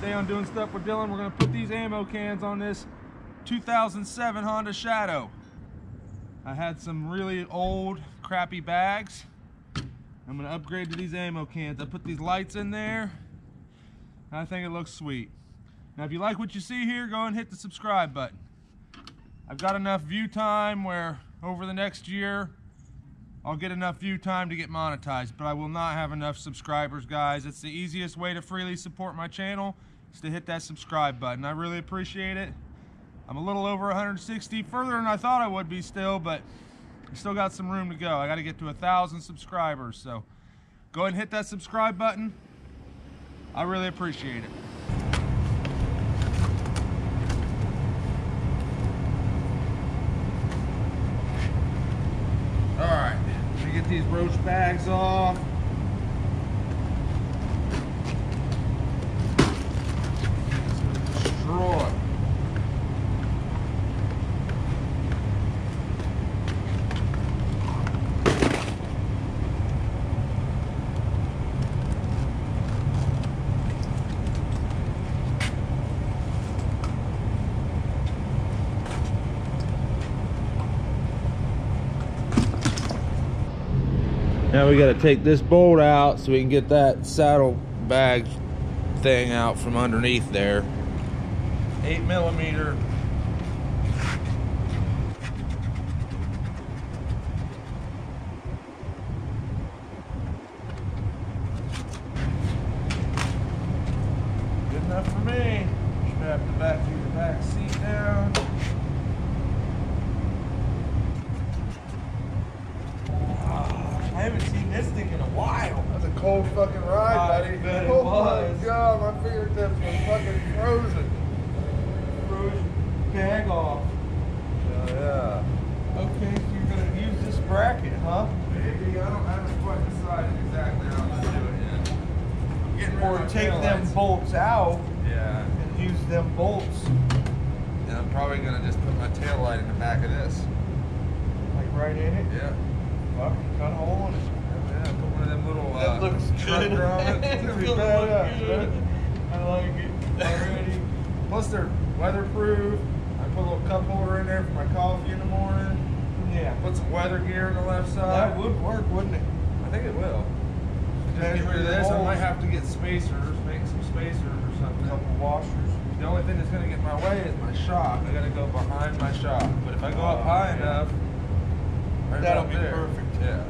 Today on Doing Stuff with Dylan, we're going to put these ammo cans on this 2007 Honda Shadow. I had some really old, crappy bags. I'm going to upgrade to these ammo cans. I put these lights in there, and I think it looks sweet. Now, if you like what you see here, go and hit the subscribe button. I've got enough view time where over the next year, I'll get enough view time to get monetized, but I will not have enough subscribers, guys. It's the easiest way to freely support my channel is to hit that subscribe button. I really appreciate it. I'm a little over 160, further than I thought I would be still, but I still got some room to go. I got to get to 1,000 subscribers, so go ahead and hit that subscribe button. I really appreciate it. All right, let me get these roach bags off. Destroy. Now we got to take this bolt out so we can get that saddle bag thing out from underneath there. 8mm. Good enough for me. Strap the back seat down. I haven't seen this thing in a while. That's a cold fucking ride, buddy. Bet it Oh was. my god, my fingertips are fucking frozen. Frozen bag off. Oh yeah. Okay, so you're gonna use this bracket, huh? Maybe, I haven't quite decided exactly how I'm gonna do it yet. I'm getting rid of Or my take them taillights. bolts out Yeah. and use them bolts. And I'm probably gonna just put my tail light in the back of this. Like right in it? Yeah. Fuck, cut a hole in it. Yeah, put one of them little That looks truck good. grommets. It's gonna be badass, right? I like it already. Plus they're weatherproof. I put a little cup holder in there for my coffee in the morning. Yeah. Put some weather gear on the left side. That would work, wouldn't it? I think it will. Just Depends get rid of where this. the I might holes- have to get spacers, make some spacers or A something. couple washers. The only thing that's going to get in my way is my shock. I got to go behind my shock. But if I go up high enough, right That'll up be there. perfect. Yeah.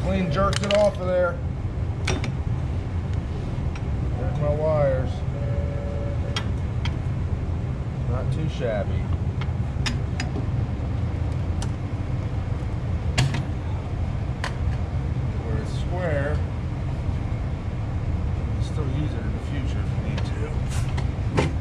Clean jerked it off of there. There's my wires. Not too shabby. Where it's square, you can still use it in the future if you need to.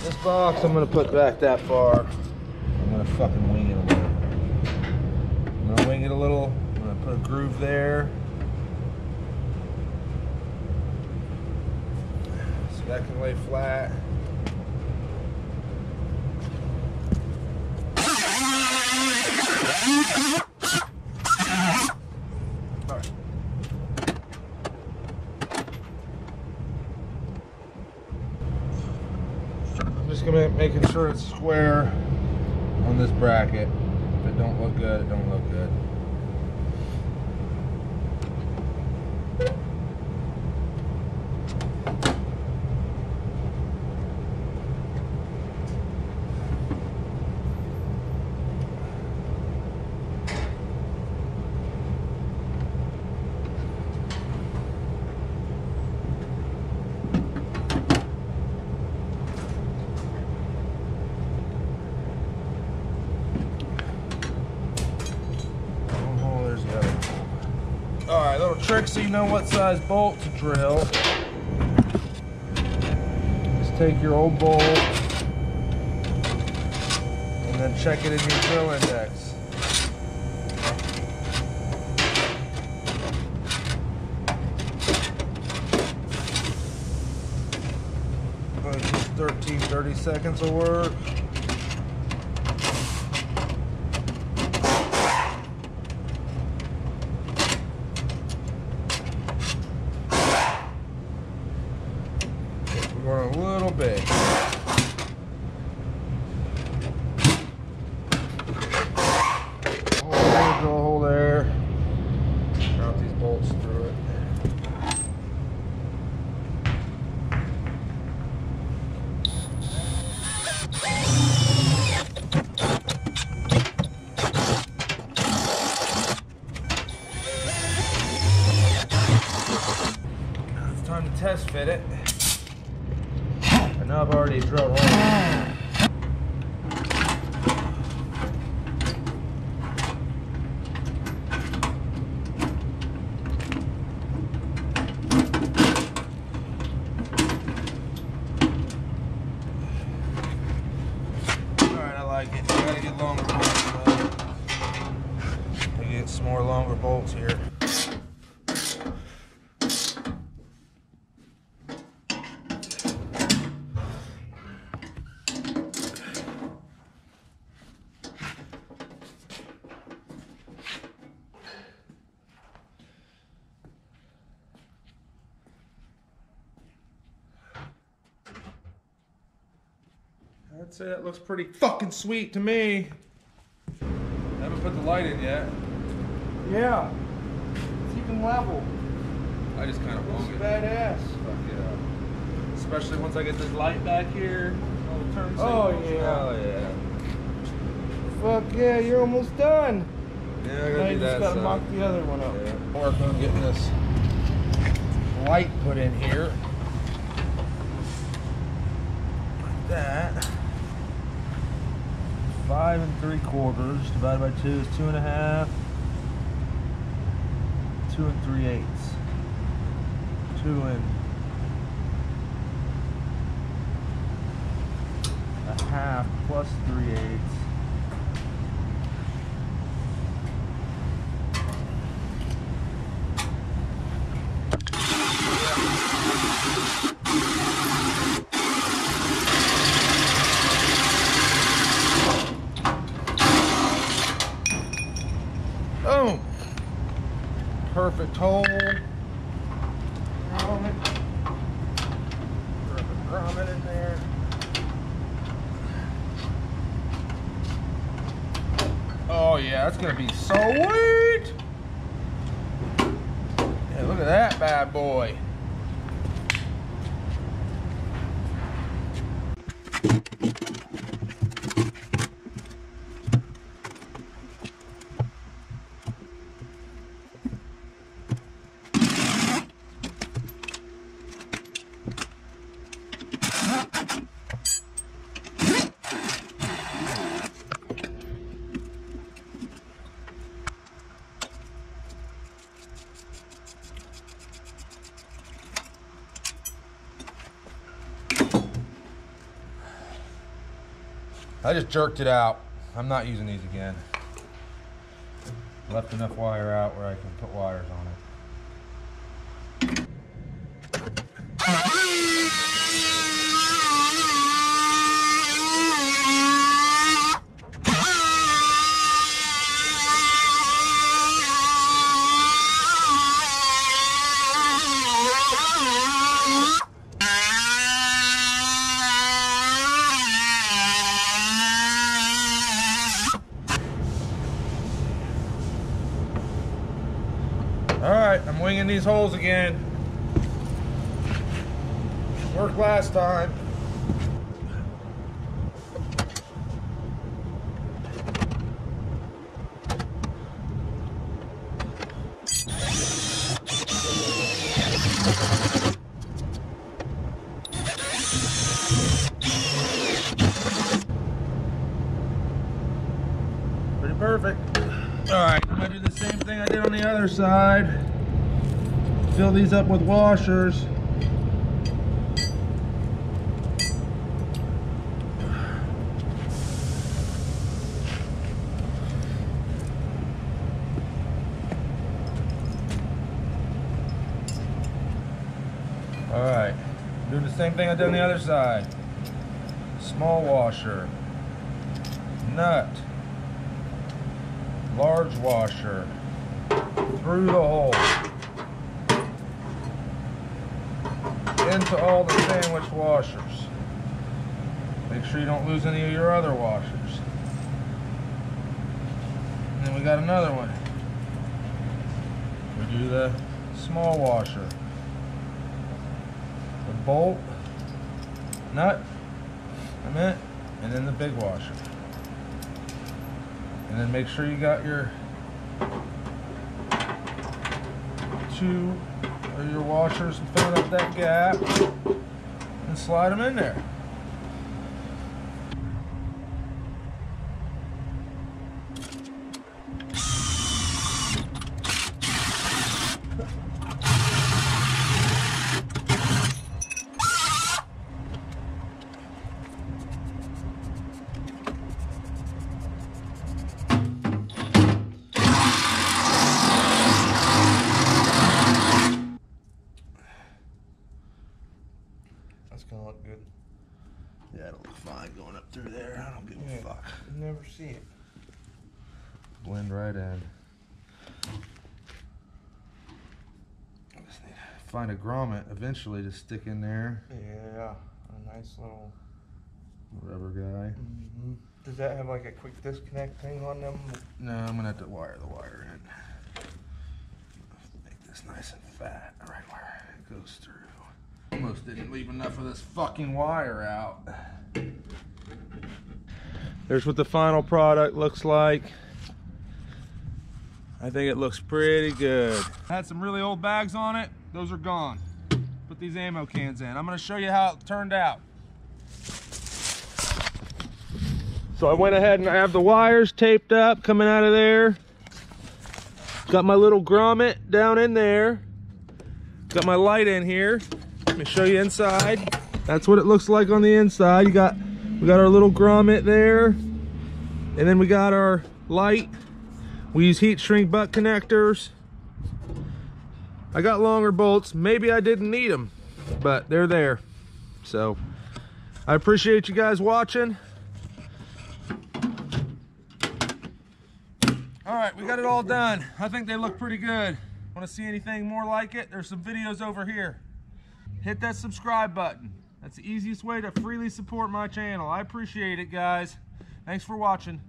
This box I'm gonna put back that far. I'm gonna fucking wing it a little. I'm gonna wing it a little. I'm gonna put a groove there. So that can lay flat. Alright. I'm just gonna making sure it's square on this bracket. If it don't look good, it don't look good. trick so you know what size bolt to drill. Just take your old bolt and then check it in your drill index. Just 30 seconds will work. We're going a little big. Drill a hole there. Drop these bolts through it. It's time to test fit it. I know I've already drilled holes. Alright, I like it. I gotta get longer bolts though. I get some more longer bolts here. I'd say that looks pretty fucking sweet to me. I haven't put the light in yet. Yeah. It's even level. I just kind of Looks won't. badass. Fuck yeah. Especially once I get this light back here. All the turn Oh, signals. yeah. Oh yeah. Fuck yeah, you're almost done. Yeah, I Now gotta you do just that. gotta mock the other one up. Yeah. Work on getting this light put in here. Like that. 5 3/4 divided by 2 is 2 1/2. 2 3/8. 2 1/2 plus 3/8. Boom! Perfect hole. Grommet. Perfect grommet in there. Oh yeah, that's gonna be sweet! Yeah, look at that bad boy. I just jerked it out. I'm not using these again. Left enough wire out where I can put wires on it. Alright, I'm winging these holes again. Worked last time. Pretty perfect. Alright, I'm gonna do the same thing I did on the other side. fill these up with washers. All right, doing the same thing I did on the other side. Small washer, nut, large washer, through the hole, into all the sandwich washers. Make sure you don't lose any of your other washers. And then we got another one. We do the small washer. The bolt, nut, and then the big washer. And then make sure you got your two of your washers and filling up that gap and slide them in there. That's gonna look good. Yeah, it'll look fine going up through there. I don't give a fuck. Never see it. Blend right in. I just need to find a grommet eventually to stick in there. Yeah, a nice little Rubber guy. Mm-hmm. Does that have like a quick disconnect thing on them? No, I'm gonna have to wire the wire in. Make this nice and fat right where it goes through. Almost didn't leave enough of this fucking wire out. There's what the final product looks like. I think it looks pretty good. Had some really old bags on it. Those are gone. Put these ammo cans in. I'm gonna show you how it turned out. So I went ahead and I have the wires taped up coming out of there. Got my little grommet down in there. Got my light in here. Let me show you inside. That's what it looks like on the inside. We got our little grommet there. And then we got our light. We use heat shrink butt connectors. I got longer bolts. Maybe I didn't need them, but they're there. So I appreciate you guys watching. All right, we got it all done. I think they look pretty good. Want to see anything more like it? There's some videos over here. Hit that subscribe button. That's the easiest way to freely support my channel. I appreciate it, guys. Thanks for watching.